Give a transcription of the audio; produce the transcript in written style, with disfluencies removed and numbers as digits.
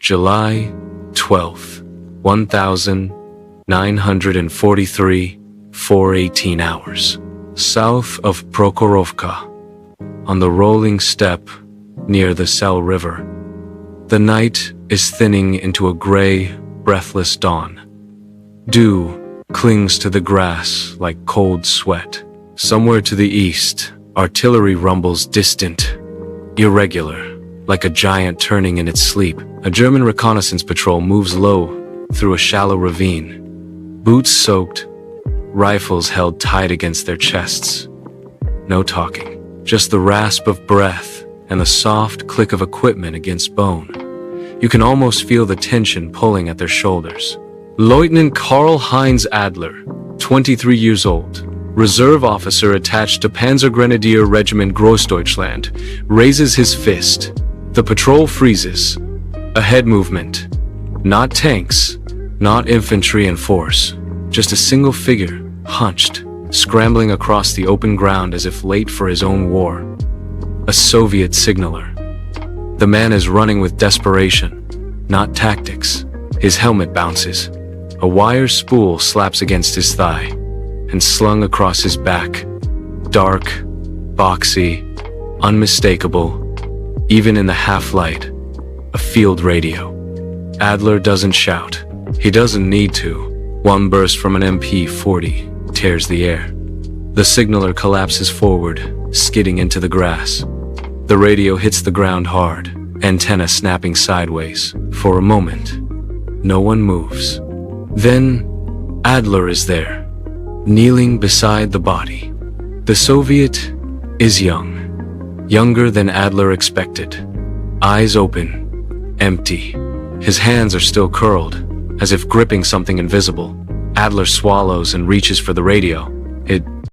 July 12th, 1943, 4:18 hours. South of Prokhorovka, on the rolling steppe near the Sel River. The night is thinning into a gray, breathless dawn. Dew clings to the grass like cold sweat. Somewhere to the east, artillery rumbles distant, irregular, like a giant turning in its sleep. A German reconnaissance patrol moves low through a shallow ravine, boots soaked, rifles held tight against their chests. No talking, just the rasp of breath and the soft click of equipment against bone. You can almost feel the tension pulling at their shoulders. Lieutenant Karl-Heinz Adler, 23 years old, reserve officer attached to Panzergrenadier Regiment Großdeutschland, raises his fist. The patrol freezes. A head movement. Not tanks, not infantry in force, just a single figure, hunched, scrambling across the open ground as if late for his own war. A Soviet signaler. The man is running with desperation, not tactics. His helmet bounces. A wire spool slaps against his thigh, and slung across his back. Dark, boxy, unmistakable, even in the half-light. A field radio. Adler doesn't shout. He doesn't need to. One burst from an MP-40 tears the air. The signaler collapses forward, skidding into the grass. The radio hits the ground hard, antenna snapping sideways. For a moment, no one moves. Then, Adler is there, kneeling beside the body. The Soviet is young, younger than Adler expected. Eyes open, empty. His hands are still curled, as if gripping something invisible. Adler swallows and reaches for the radio. It